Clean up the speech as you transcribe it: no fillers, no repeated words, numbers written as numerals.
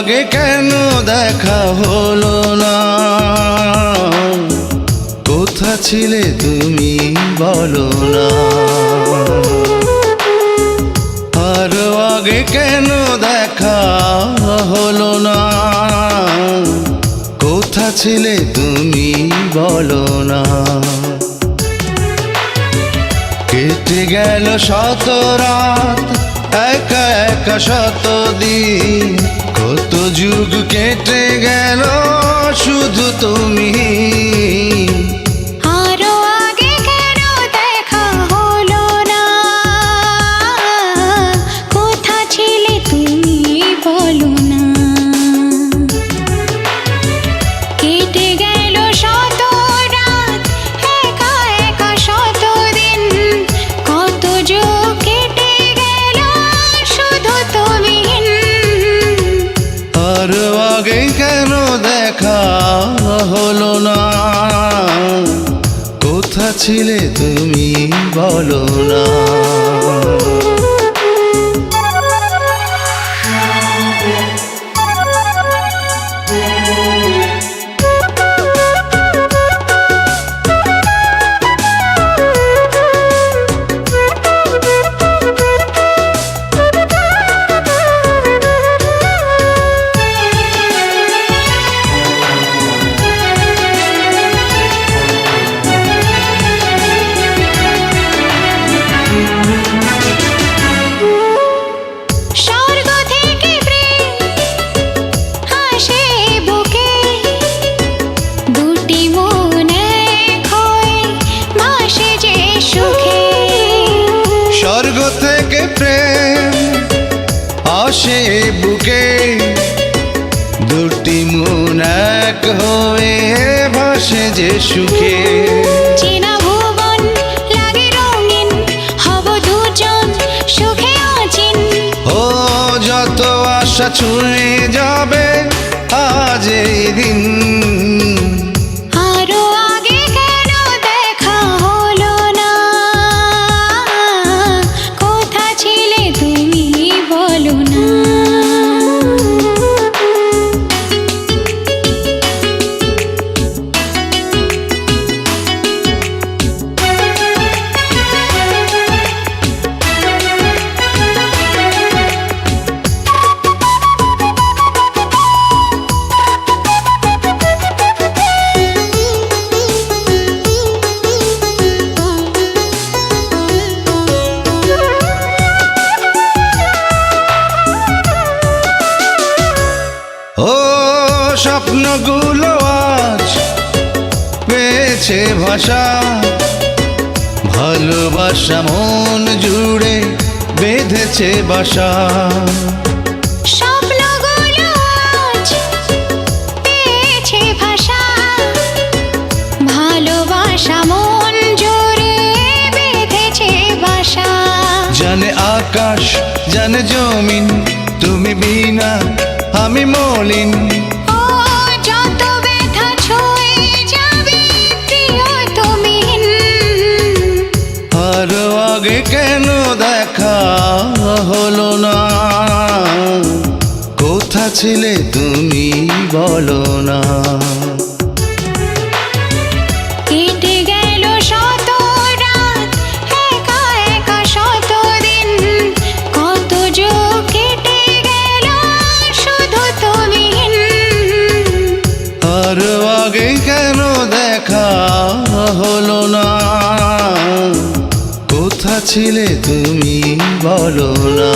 আগে কেন দেখা হলো না? কোথা ছিলে তুমি বলো না? আরো আগে কেন দেখা হলো না? কোথা ছিলে তুমি বলো না? কেটে গেল শত রাত, একা একা শত দিন, কত যুগ কেটে গেল শুধু তুমি। আরো আগে কেন দেখা হলো না? কোথা ছিলে তুমি বলো না? কেটে গেল শত রাত, একা একা শত দিন, কত যুগ কেটে গেল শুধু তুমি। আরো আগে কেন দেখা হলো না? কোথা ছিলে তুমি বলো না? স্বর্গ থেকে প্রেম আসে বুকে, দুটি মন এক হয়ে ভাসে যে সুখে। স্বর্গ থেকে প্রেম আসে বুকে, দুটি মন এক হয়ে ভাসে যে সুখে। চেনা ভুবন লাগে রঙিন, হব দুজন সুখে অচিন। ও যত আশা ছুঁয়ে যাবে আজ এই দিন। আরো আগে কেন দেখা হলো না? কোথা ছিলে তুমি বলো না? ও স্বপ্নগুলো আজ পেয়েছে ভাষা, ভালোবাসা মন জুড়ে বেঁধেছে বাসা। স্বপ্নগুলো আজ পেয়েছে ভাষা, ভালোবাসা মন জুড়ে বেঁধেছে বাসা। জানে আকাশ জানে জমিন, তুমি বিনা আমি মলিন। ও যত ব্যথা ছুঁয়ে যাবে প্রিয় তুমি। আরো আগে কেন দেখা হলো না? কোথা ছিলে তুমি বলো না? কেটে গেল শত রাত, একা একা শত দিন, কত যুগ কেটে গেল শুধু তুমি। আরো আগে কেন দেখা হলো না? কোথা ছিলে তুমি বলো না?